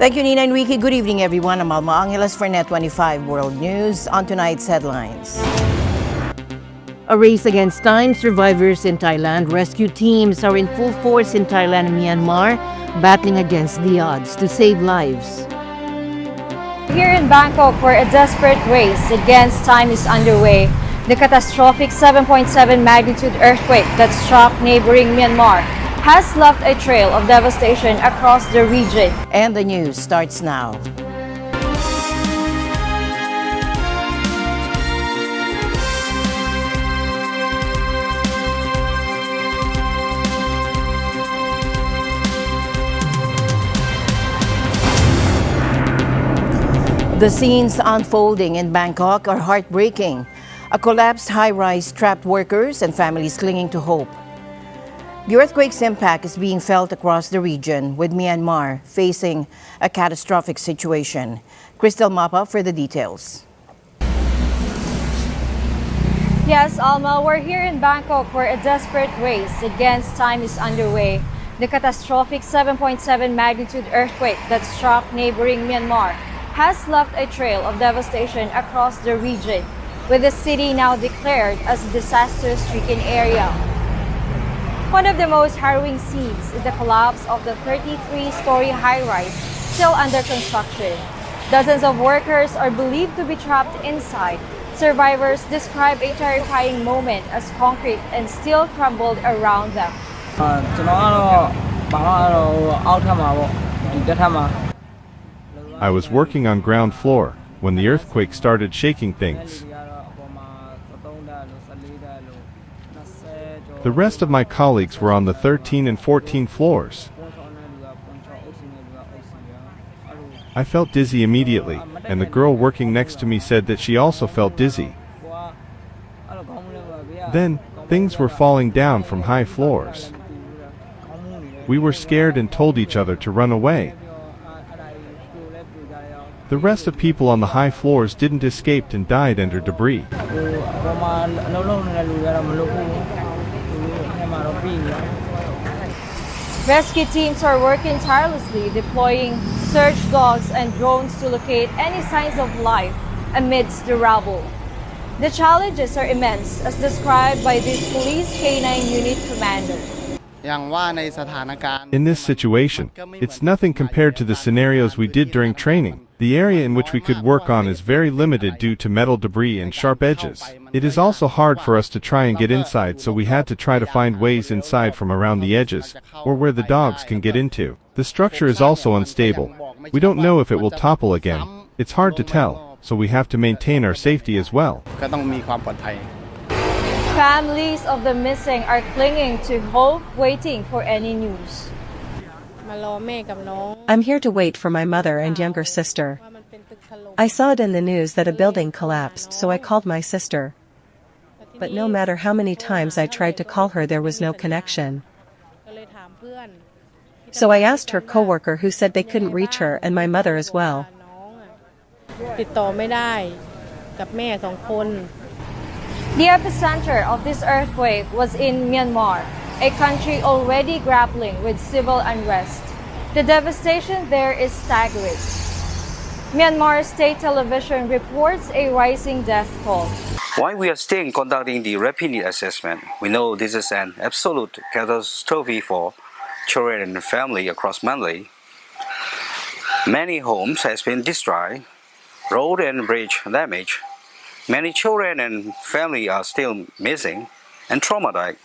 Thank you, Nina and Ricky. Good evening, everyone. I'm Alma Angeles for NET25 World News. On tonight's headlines. A race against time. Survivors in Thailand. Rescue teams are in full force in Thailand and Myanmar, battling against the odds to save lives. Here in Bangkok, where a desperate race against time is underway, the catastrophic 7.7 magnitude earthquake that struck neighboring Myanmar has left a trail of devastation across the region. And the news starts now. The scenes unfolding in Bangkok are heartbreaking. A collapsed high-rise trapped workers and families clinging to hope. The earthquake's impact is being felt across the region, with Myanmar facing a catastrophic situation. Crystal Mapa for the details. Yes, Alma, we're here in Bangkok where a desperate race against time is underway. The catastrophic 7.7 magnitude earthquake that struck neighboring Myanmar has left a trail of devastation across the region, with the city now declared as a disaster-stricken area. One of the most harrowing scenes is the collapse of the 33-story high-rise still under construction. Dozens of workers are believed to be trapped inside. Survivors describe a terrifying moment as concrete and steel crumbled around them. I was working on ground floor when the earthquake started shaking things. The rest of my colleagues were on the 13 and 14 floors. I felt dizzy immediately, and the girl working next to me said that she also felt dizzy. Then, things were falling down from high floors. We were scared and told each other to run away. The rest of people on the high floors didn't escape and died under debris. Rescue teams are working tirelessly, deploying search dogs and drones to locate any signs of life amidst the rubble. The challenges are immense, as described by this police K9 unit commander. In this situation, it's nothing compared to the scenarios we did during training. The area in which we could work on is very limited due to metal debris and sharp edges. It is also hard for us to try and get inside, so we had to try to find ways inside from around the edges, or where the dogs can get into. The structure is also unstable. We don't know if it will topple again. It's hard to tell, so we have to maintain our safety as well. Families of the missing are clinging to hope, waiting for any news. I'm here to wait for my mother and younger sister. I saw it in the news that a building collapsed, so I called my sister. But no matter how many times I tried to call her, there was no connection. So I asked her coworker, who said they couldn't reach her, and my mother as well. The epicenter of this earthquake was in Myanmar, a country already grappling with civil unrest. The devastation there is staggering. Myanmar state television reports a rising death toll. While we are still conducting the rapid need assessment, we know this is an absolute catastrophe for children and family across Myanmar. Many homes has been destroyed, road and bridge damaged. Many children and family are still missing and traumatized.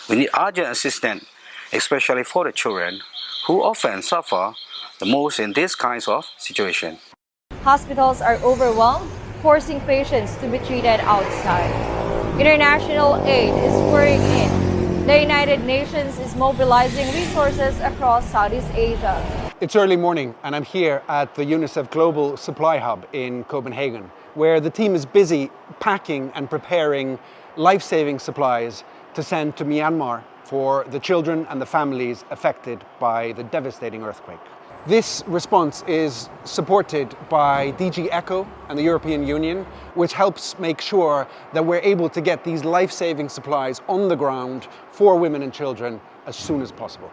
We need urgent assistance, especially for the children, who often suffer the most in these kinds of situations. Hospitals are overwhelmed, forcing patients to be treated outside. International aid is pouring in. The United Nations is mobilizing resources across Southeast Asia. It's early morning and I'm here at the UNICEF Global Supply Hub in Copenhagen, where the team is busy packing and preparing life-saving supplies to send to Myanmar for the children and the families affected by the devastating earthquake. This response is supported by DG ECHO and the European Union, which helps make sure that we're able to get these life-saving supplies on the ground for women and children as soon as possible.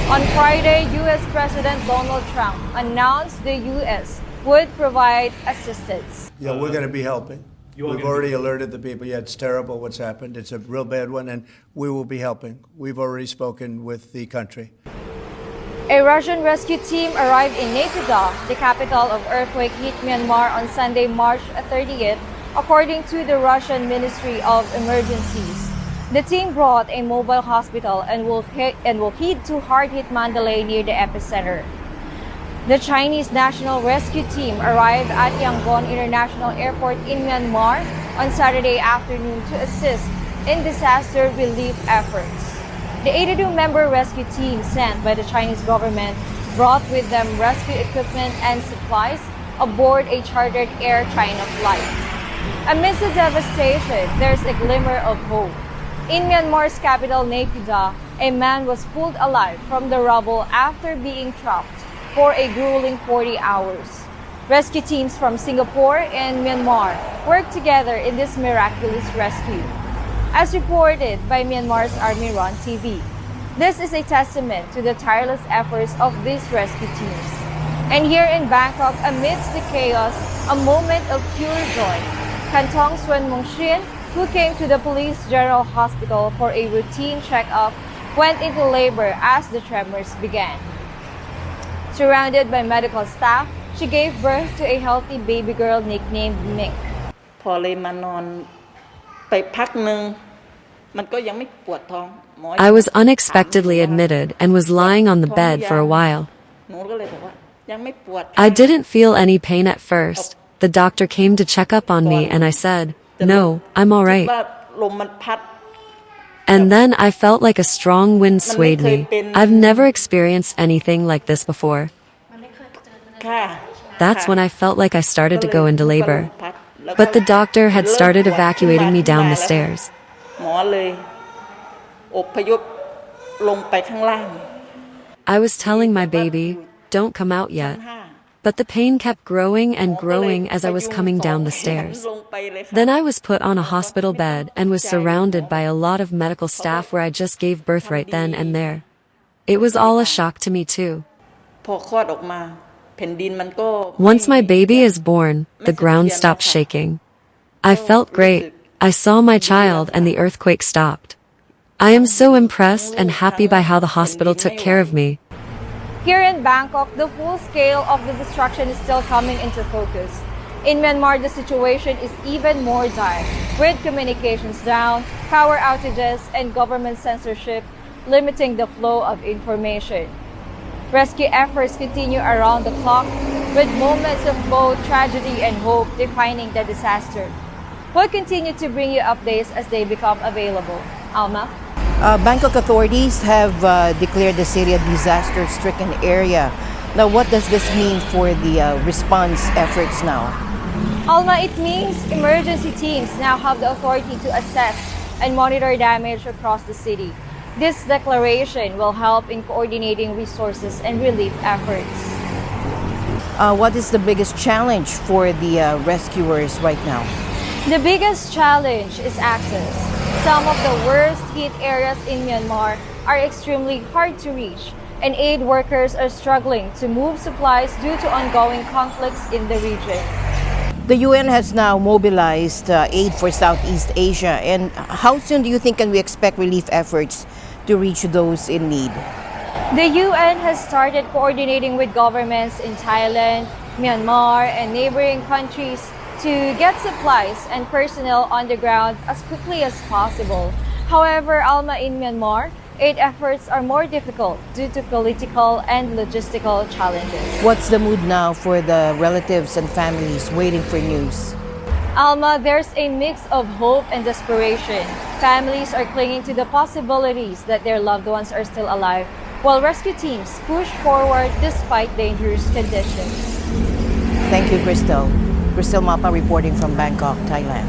On Friday, U.S. President Donald Trump announced the U.S. would provide assistance. Yeah, we're going to be helping. We've already alerted the people. Yeah, it's terrible what's happened. It's a real bad one, and we will be helping. We've already spoken with the country. A Russian rescue team arrived in NET25, the capital of earthquake-hit Myanmar on Sunday, March 30th, according to the Russian Ministry of Emergencies. The team brought a mobile hospital and will head to hard-hit Mandalay near the epicenter. The Chinese National Rescue Team arrived at Yangon International Airport in Myanmar on Saturday afternoon to assist in disaster relief efforts. The 82-member rescue team sent by the Chinese government brought with them rescue equipment and supplies aboard a chartered Air China flight. Amidst the devastation, there's a glimmer of hope. In Myanmar's capital, Naypyidaw, a man was pulled alive from the rubble after being trapped for a grueling 40 hours. Rescue teams from Singapore and Myanmar worked together in this miraculous rescue. As reported by Myanmar's Army-run TV, this is a testament to the tireless efforts of these rescue teams. And here in Bangkok, amidst the chaos, a moment of pure joy. Kantong Swen Mungshin, who came to the Police General Hospital for a routine checkup, went into labor as the tremors began. Surrounded by medical staff, she gave birth to a healthy baby girl nicknamed Mink. พอเลยมานอนไปพักหนึ่งมันก็ยังไม่ปวดท้อง I was unexpectedly admitted and was lying on the bed for a while. หนูก็เลยบอกว่ายังไม่ปวด I didn't feel any pain at first. The doctor came to check up on me and I said, "No, I'm all right." ว่าลมมันพัด And then I felt like a strong wind swayed me. I've never experienced anything like this before. ค่ะ That's when I felt like I started to go into labor. But the doctor had started evacuating me down the stairs. หมอเลยอพยพลงไปข้างล่าง I was telling my baby, "Don't come out yet." But the pain kept growing and growing as I was coming down the stairs. Then I was put on a hospital bed and was surrounded by a lot of medical staff where I just gave birth right then and there. It was all a shock to me too. พอคลอดออกมาแผ่นดินมันก็ Once my baby is born, the ground stopped shaking. I felt great. I saw my child and the earthquake stopped. I am so impressed and happy by how the hospital took care of me. Here in Bangkok, the full scale of the destruction is still coming into focus. In Myanmar, the situation is even more dire, with communications down, power outages, and government censorship limiting the flow of information. Rescue efforts continue around the clock, with moments of both tragedy and hope defining the disaster. We'll continue to bring you updates as they become available. Alma? Bangkok authorities have declared the city a disaster-stricken area. Now, what does this mean for the response efforts now? Alma, it means emergency teams now have the authority to assess and monitor damage across the city. This declaration will help in coordinating resources and relief efforts. What is the biggest challenge for the rescuers right now? The biggest challenge is access. Some of the worst hit areas in Myanmar are extremely hard to reach, and aid workers are struggling to move supplies due to ongoing conflicts in the region. The UN has now mobilized aid for Southeast Asia. And how soon do you think can we expect relief efforts to reach those in need? The UN has started coordinating with governments in Thailand, Myanmar, and neighboring countries to get supplies and personnel on the ground as quickly as possible. However, Alma, in Myanmar, aid efforts are more difficult due to political and logistical challenges. What's the mood now for the relatives and families waiting for news? Alma, there's a mix of hope and desperation. Families are clinging to the possibilities that their loved ones are still alive, while rescue teams push forward despite dangerous conditions. Thank you, Crystal. Crystal Mapa reporting from Bangkok, Thailand.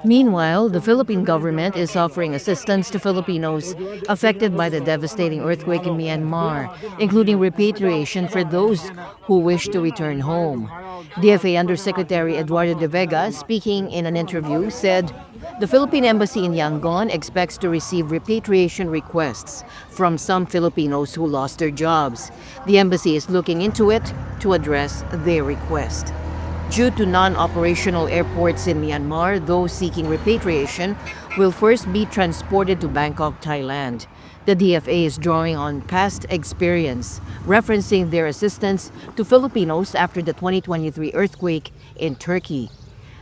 Meanwhile, the Philippine government is offering assistance to Filipinos affected by the devastating earthquake in Myanmar, including repatriation for those who wish to return home. DFA Undersecretary Eduardo de Vega, speaking in an interview, said the Philippine Embassy in Yangon expects to receive repatriation requests from some Filipinos who lost their jobs. The embassy is looking into it to address their request. Due to non-operational airports in Myanmar, those seeking repatriation will first be transported to Bangkok, Thailand. The DFA is drawing on past experience, referencing their assistance to Filipinos after the 2023 earthquake in Turkey.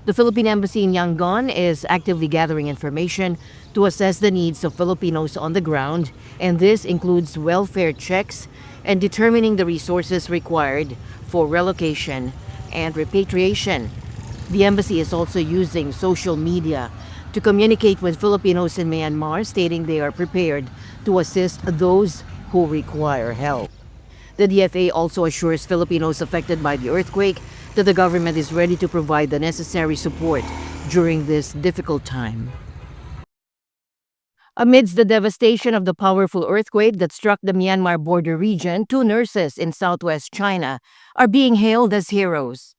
The Philippine Embassy in Yangon is actively gathering information to assess the needs of Filipinos on the ground, and this includes welfare checks and determining the resources required for relocation and repatriation. The embassy is also using social media to communicate with Filipinos in Myanmar, stating they are prepared to assist those who require help. The DFA also assures Filipinos affected by the earthquake that the government is ready to provide the necessary support during this difficult time. Amidst the devastation of the powerful earthquake that struck the Myanmar border region, 2 nurses in southwest China are being hailed as heroes.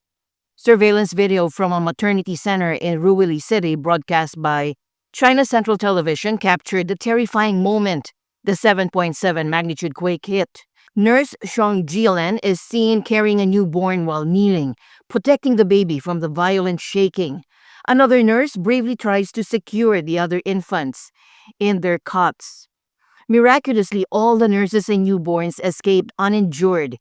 Surveillance video from a maternity center in Ruili City, broadcast by China Central Television, captured the terrifying moment the 7.7 magnitude quake hit. Nurse Xiong Jielen is seen carrying a newborn while kneeling, protecting the baby from the violent shaking. Another nurse bravely tries to secure the other infants in their cots. Miraculously, all the nurses and newborns escaped uninjured.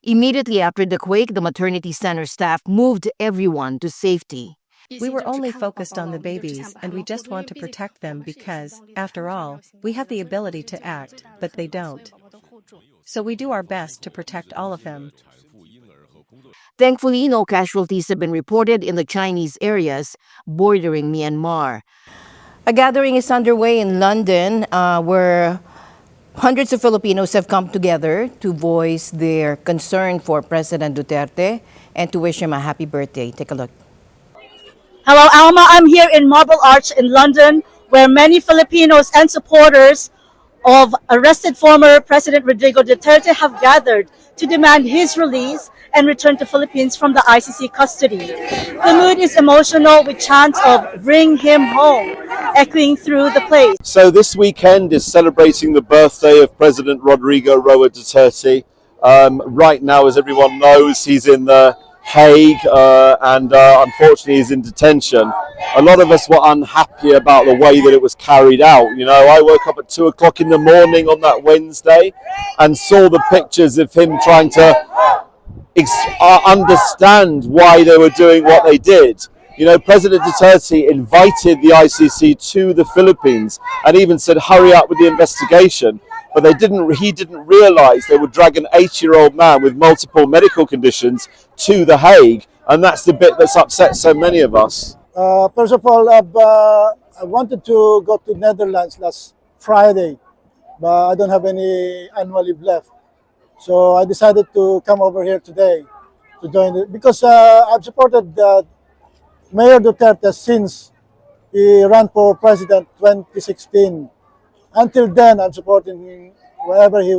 Immediately after the quake, the maternity center staff moved everyone to safety. We were only focused on the babies and we just want to protect them because, after all, we have the ability to act, but they don't. So we do our best to protect all of them. Thankfully, no casualties have been reported in the Chinese areas bordering Myanmar. A gathering is underway in London where hundreds of Filipinos have come together to voice their concern for President Duterte and to wish him a happy birthday. Take a look. Hello, Alma. I'm here in Marble Arch in London, where many Filipinos and supporters of arrested former President Rodrigo Duterte have gathered to demand his release and return to Philippines from the ICC custody. The mood is emotional with chants of "Bring him home" echoing through the place. So this weekend is celebrating the birthday of President Rodrigo Roa Duterte. Right now, as everyone knows, he's in the Hague and unfortunately he's in detention. A lot of us were unhappy about the way that it was carried out. You know, I woke up at 2 o'clock in the morning on that Wednesday and saw the pictures of him trying to understand why they were doing what they did. You know, President Duterte invited the ICC to the Philippines and even said, hurry up with the investigation. But he didn't realize they would drag an 80-year-old man with multiple medical conditions to The Hague. And that's the bit that's upset so many of us. First of all, I wanted to go to Netherlands last Friday, but I don't have any annual leave left. So I decided to come over here today to join it because I've supported Mayor Duterte since he ran for president 2016. Until then, I'm supporting him wherever he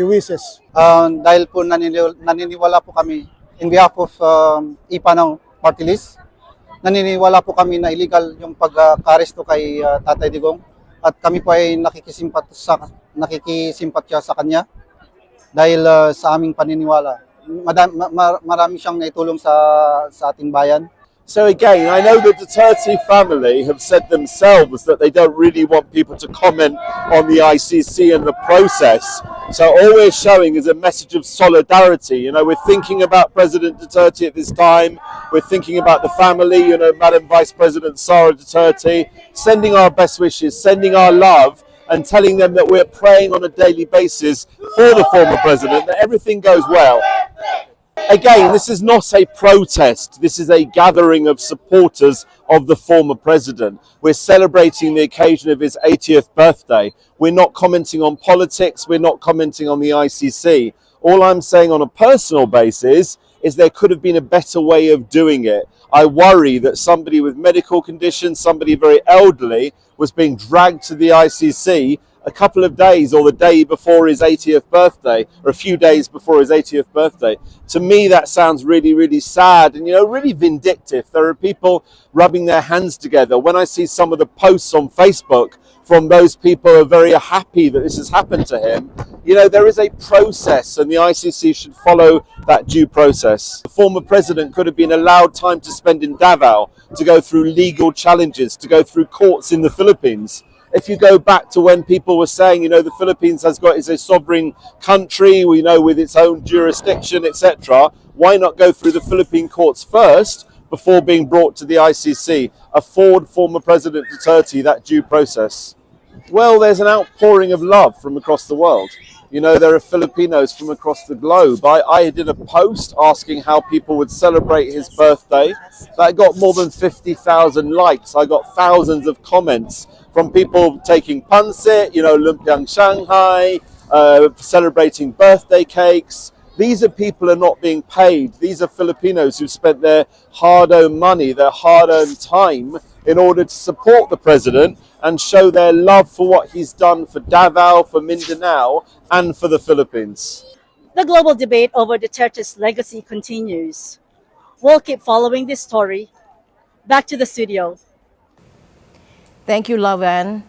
wishes. Dahil po naniniwala po kami in behalf of IPA ng party list, naniniwala po kami na illegal yung pagka-aresto kay Tatay Digong at kami po ay nakikisimpatya sa kanya dahil sa aming paniniwala. Marami siyang naitulong sa ating bayan. So again, I know the Duterte family have said themselves that they don't really want people to comment on the ICC and the process. So all we're showing is a message of solidarity. You know, we're thinking about President Duterte at this time. We're thinking about the family, you know, Madam Vice President Sara Duterte, sending our best wishes, sending our love, and telling them that we're praying on a daily basis for the former president, that everything goes well. Again, this is not a protest. This is a gathering of supporters of the former president. We're celebrating the occasion of his 80th birthday. We're not commenting on politics. We're not commenting on the ICC. All I'm saying on a personal basis is there could have been a better way of doing it. I worry that somebody with medical conditions, somebody very elderly, was being dragged to the ICC a couple of days or the day before his 80th birthday, or a few days before his 80th birthday. To me, that sounds really, really sad and, really vindictive. There are people rubbing their hands together. When I see some of the posts on Facebook from those people who are very happy that this has happened to him, there is a process and the ICC should follow that due process. The former president could have been allowed time to spend in Davao, to go through legal challenges, to go through courts in the Philippines. If you go back to when people were saying, the Philippines is a sovereign country, with its own jurisdiction, etc., why not go through the Philippine courts first before being brought to the ICC? Afford former President Duterte that due process. Well, there's an outpouring of love from across the world. There are Filipinos from across the globe. I did a post asking how people would celebrate his birthday. That got more than 50,000 likes. I got thousands of comments from people taking pansit, lumpiang Shanghai, celebrating birthday cakes. These are people who are not being paid. These are Filipinos who spent their hard-earned money, their hard-earned time in order to support the president and show their love for what he's done for Davao, for Mindanao, and for the Philippines. The global debate over Duterte's legacy continues. We'll keep following this story. Back to the studio. Thank you, Lavan.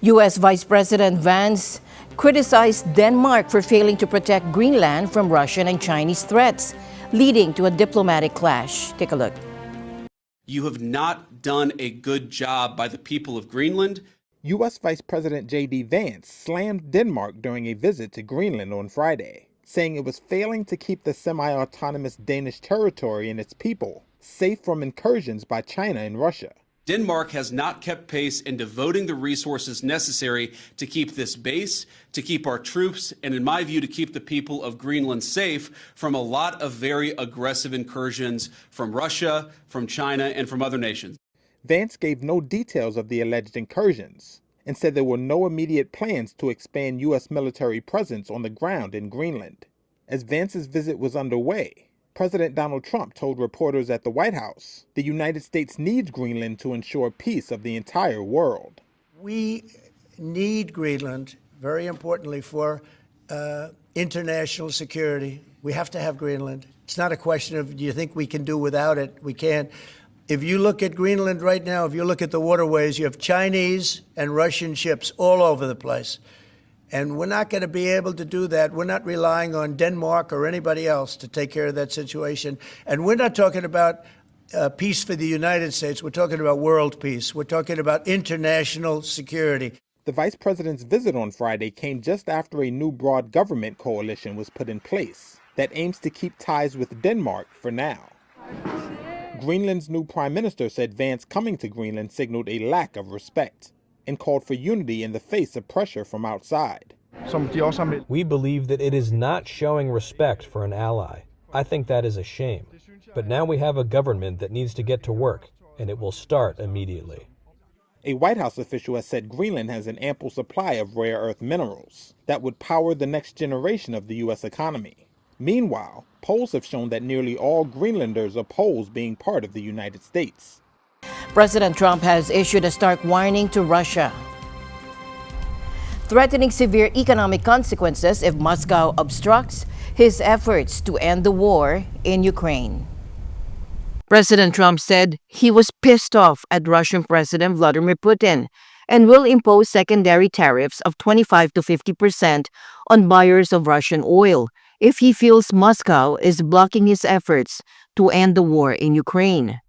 U.S. Vice President Vance criticized Denmark for failing to protect Greenland from Russian and Chinese threats, leading to a diplomatic clash. Take a look. You have not done a good job by the people of Greenland. U.S. Vice President J.D. Vance slammed Denmark during a visit to Greenland on Friday, saying it was failing to keep the semi-autonomous Danish territory and its people safe from incursions by China and Russia. Denmark has not kept pace in devoting the resources necessary to keep this base, to keep our troops, and in my view, to keep the people of Greenland safe from a lot of very aggressive incursions from Russia, from China, and from other nations. Vance gave no details of the alleged incursions and said there were no immediate plans to expand U.S. military presence on the ground in Greenland. As Vance's visit was underway, President Donald Trump told reporters at the White House the United States needs Greenland to ensure peace of the entire world. We need Greenland, very importantly, for international security. We have to have Greenland. It's not a question of, do you think we can do without it? We can't. If you look at Greenland right now, if you look at the waterways, you have Chinese and Russian ships all over the place. And we're not going to be able to do that. We're not relying on Denmark or anybody else to take care of that situation. And we're not talking about peace for the United States. We're talking about world peace. We're talking about international security. The vice president's visit on Friday came just after a new broad government coalition was put in place that aims to keep ties with Denmark for now. Greenland's new prime minister said Vance coming to Greenland signaled a lack of respect and called for unity in the face of pressure from outside. We believe that it is not showing respect for an ally. I think that is a shame. But now we have a government that needs to get to work, and it will start immediately. A White House official has said Greenland has an ample supply of rare earth minerals that would power the next generation of the U.S. economy. Meanwhile, polls have shown that nearly all Greenlanders oppose being part of the United States. President Trump has issued a stark warning to Russia, threatening severe economic consequences if Moscow obstructs his efforts to end the war in Ukraine. President Trump said he was pissed off at Russian President Vladimir Putin and will impose secondary tariffs of 25 to 50% on buyers of Russian oil if he feels Moscow is blocking his efforts to end the war in Ukraine.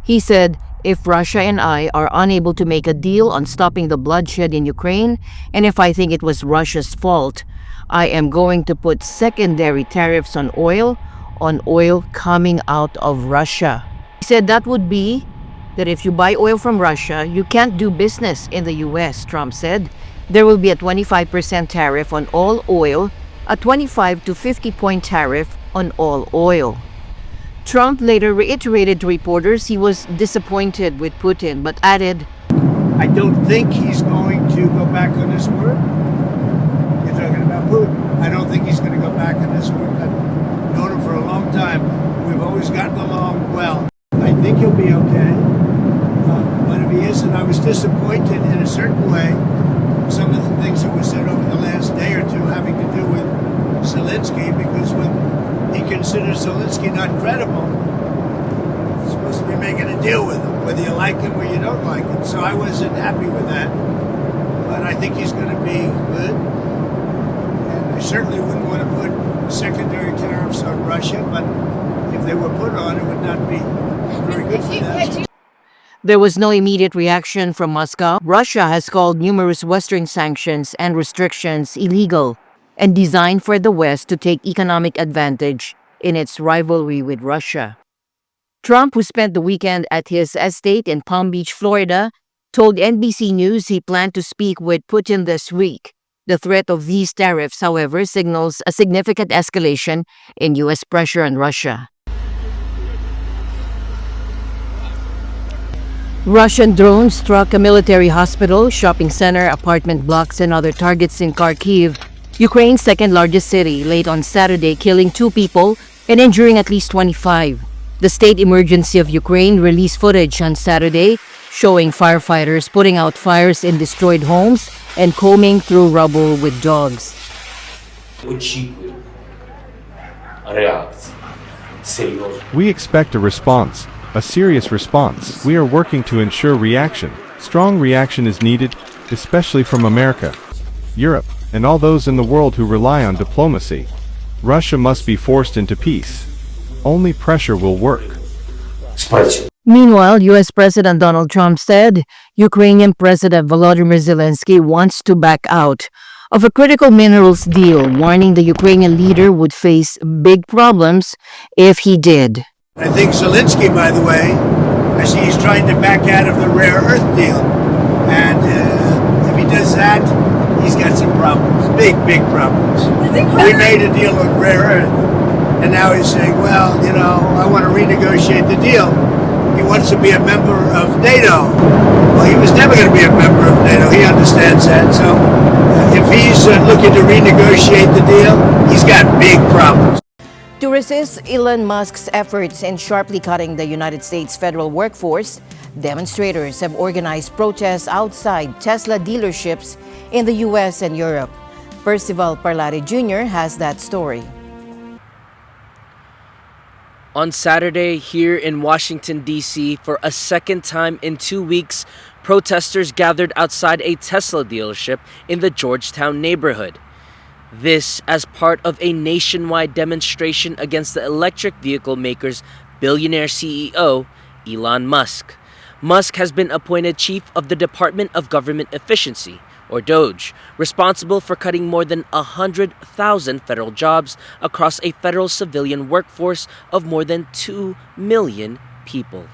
He said, if Russia and I are unable to make a deal on stopping the bloodshed in Ukraine, and if I think it was Russia's fault, I am going to put secondary tariffs on oil coming out of Russia. He said that would be that if you buy oil from Russia, you can't do business in the U.S., Trump said. There will be a 25% tariff on all oil, a 25 to 50-point tariff on all oil. Trump later reiterated to reporters he was disappointed with Putin, but added, I don't think he's going to go back on his word. You're talking about Putin. I don't think he's going to go back on his word. Zelensky, because when he considers Zelensky not credible, he's supposed to be making a deal with him, whether you like him or you don't like him. So I wasn't happy with that. But I think he's going to be good. And I certainly wouldn't want to put secondary tariffs on Russia, but if they were put on, it would not be very good for them. There was no immediate reaction from Moscow. Russia has called numerous Western sanctions and restrictions illegal and designed for the West to take economic advantage in its rivalry with Russia. Trump, who spent the weekend at his estate in Palm Beach, Florida, told NBC News he planned to speak with Putin this week. The threat of these tariffs, however, signals a significant escalation in U.S. pressure on Russia. Russian drones struck a military hospital, shopping center, apartment blocks, and other targets in Kharkiv, Ukraine's second-largest city, late on Saturday, killing 2 people and injuring at least 25. The State Emergency of Ukraine released footage on Saturday showing firefighters putting out fires in destroyed homes and combing through rubble with dogs. We expect a response. A serious response. We are working to ensure reaction. Strong reaction is needed, especially from America, Europe, and all those in the world who rely on diplomacy. Russia must be forced into peace. Only pressure will work. Meanwhile, U.S. President Donald Trump said Ukrainian President Volodymyr Zelensky wants to back out of a critical minerals deal, warning the Ukrainian leader would face big problems if he did. I think Zelensky, by the way, I see he's trying to back out of the rare earth deal. And if he does that, he's got some problems, big problems. We made a deal on rare earth, and now he's saying, well, you know, I want to renegotiate the deal. He wants to be a member of NATO. Well, he was never going to be a member of NATO. He understands that. So if he's looking to renegotiate the deal, he's got big problems. To resist Elon Musk's efforts in sharply cutting the United States federal workforce, demonstrators have organized protests outside Tesla dealerships in the U.S. and Europe. Percival Parlare Jr. has that story. On Saturday, here in Washington, D.C., for a second time in 2 weeks, protesters gathered outside a Tesla dealership in the Georgetown neighborhood. This as part of a nationwide demonstration against the electric vehicle maker's billionaire CEO, Elon Musk. Musk has been appointed chief of the Department of Government Efficiency, or DOGE, responsible for cutting more than 100,000 federal jobs across a federal civilian workforce of more than 2 million people.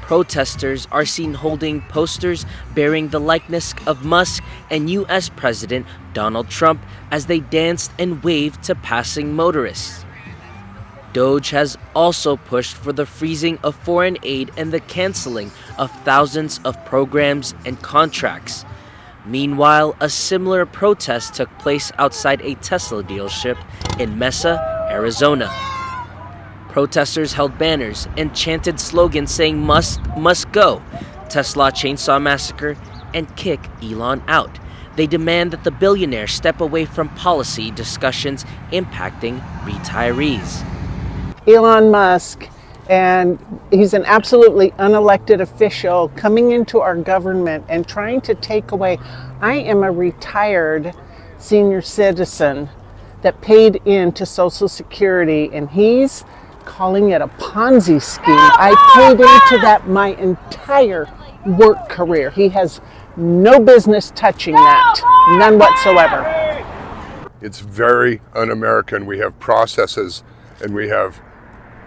Protesters are seen holding posters bearing the likeness of Musk and U.S. President Donald Trump as they danced and waved to passing motorists. DOGE has also pushed for the freezing of foreign aid and the canceling of thousands of programs and contracts. Meanwhile, a similar protest took place outside a Tesla dealership in Mesa, Arizona. Protesters held banners and chanted slogans saying Musk must go, Tesla Chainsaw Massacre, and kick Elon out. They demand that the billionaire step away from policy discussions impacting retirees. Elon Musk, and he's an absolutely unelected official coming into our government and trying to take away. I am a retired senior citizen that paid into Social Security, and he's calling it a Ponzi scheme. I paid into that my entire work career. He has no business touching that, none whatsoever. It's very un-American. We have processes and we have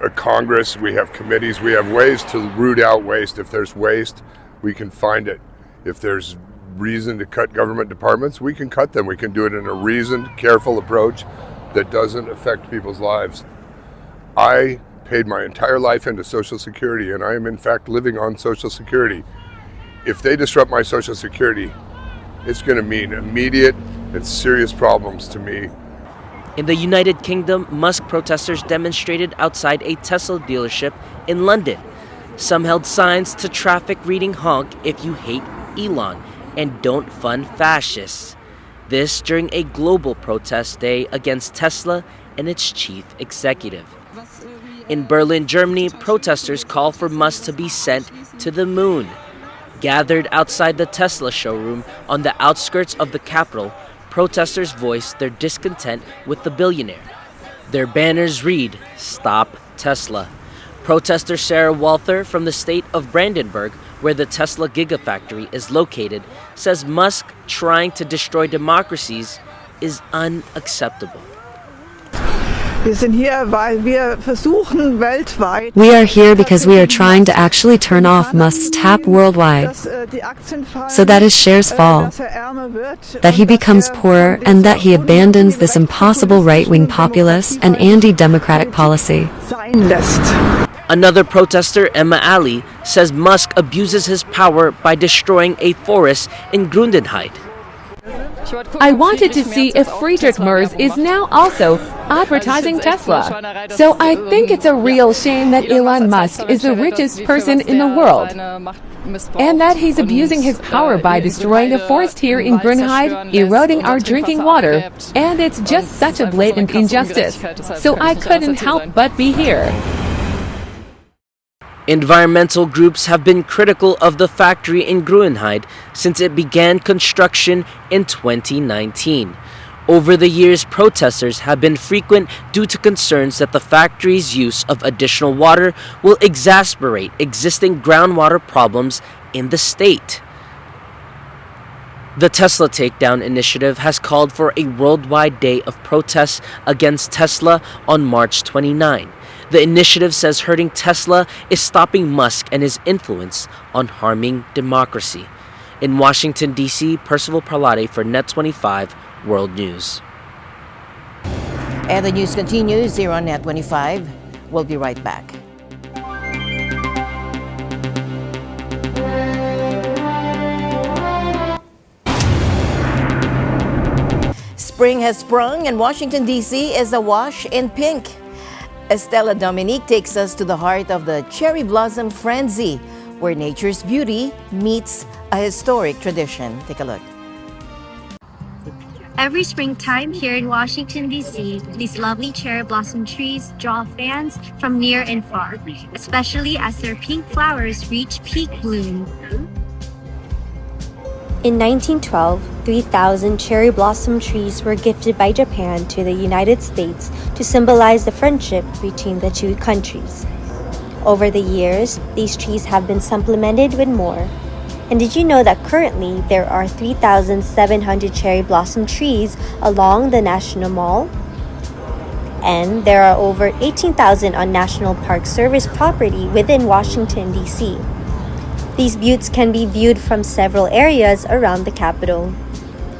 a Congress, we have committees, we have ways to root out waste. If there's waste, we can find it. If there's reason to cut government departments, we can cut them. We can do it in a reasoned, careful approach that doesn't affect people's lives. I paid my entire life into Social Security, and I am in fact living on Social Security. If they disrupt my Social Security, it's going to mean immediate and serious problems to me. In the United Kingdom, Musk protesters demonstrated outside a Tesla dealership in London. Some held signs to traffic reading "honk if you hate Elon" and "don't fund fascists." This during a global protest day against Tesla and its chief executive. In Berlin, Germany, protesters call for Musk to be sent to the moon. Gathered outside the Tesla showroom on the outskirts of the capital, protesters voiced their discontent with the billionaire. Their banners read, "Stop Tesla." Protester Sarah Walther from the state of Brandenburg, where the Tesla Gigafactory is located, says Musk trying to destroy democracies is unacceptable. We are here because we are trying to actually turn off Musk's tap worldwide, so that his shares fall, that he becomes poorer, and that he abandons this impossible right-wing populist and anti-democratic policy. Another protester, Emma Ali, says Musk abuses his power by destroying a forest in Greenland. I wanted to see if Friedrich Merz is now also advertising Tesla. So I think it's a real shame that Elon Musk is the richest person in the world, and that he's abusing his power by destroying a forest here in Greenland, eroding our drinking water, and it's just such a blatant injustice. So I couldn't help but be here. Environmental groups have been critical of the factory in Greenland since it began construction in 2019. Over the years, protesters have been frequent due to concerns that the factory's use of additional water will exacerbate existing groundwater problems in the state. The Tesla Takedown Initiative has called for a worldwide day of protests against Tesla on March 29. The initiative says hurting Tesla is stopping Musk and his influence on harming democracy. In Washington, D.C., Percival Parlade for NET25 World News. And the news continues here on NET25. We'll be right back. Spring has sprung and Washington, D.C. is awash in pink. Estela Dominique takes us to the heart of the cherry blossom frenzy, where nature's beauty meets a historic tradition. Take a look. Every springtime here in Washington, D.C., these lovely cherry blossom trees draw fans from near and far, especially as their pink flowers reach peak bloom. In 1912, 3,000 cherry blossom trees were gifted by Japan to the United States to symbolize the friendship between the two countries. Over the years, these trees have been supplemented with more. And did you know that currently there are 3,700 cherry blossom trees along the National Mall? And there are over 18,000 on National Park Service property within Washington, D.C. These buttes can be viewed from several areas around the Capitol.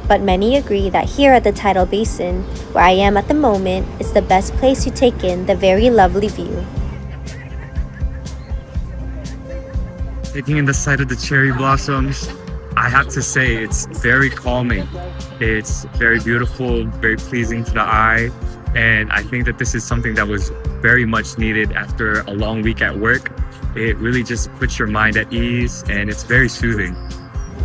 But many agree that here at the Tidal Basin, where I am at the moment, is the best place to take in the very lovely view. Taking in the sight of the cherry blossoms, I have to say it's very calming. It's very beautiful, very pleasing to the eye, and I think that this is something that was very much needed after a long week at work. It really just puts your mind at ease, and it's very soothing.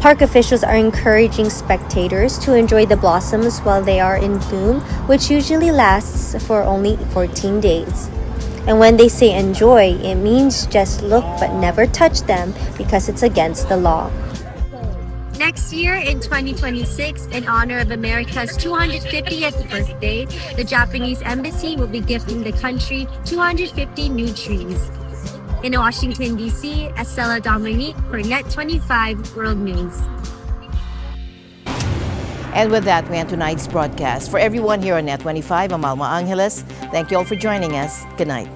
Park officials are encouraging spectators to enjoy the blossoms while they are in bloom, which usually lasts for only 14 days. And when they say enjoy, it means just look but never touch them because it's against the law. Next year, in 2026, in honor of America's 250th birthday, the Japanese Embassy will be gifting the country 250 new trees. In Washington, D.C., Estela Dominique for NET25 World News. And with that, we end tonight's broadcast. For everyone here on NET25, I'm Alma Angeles. Thank you all for joining us. Good night.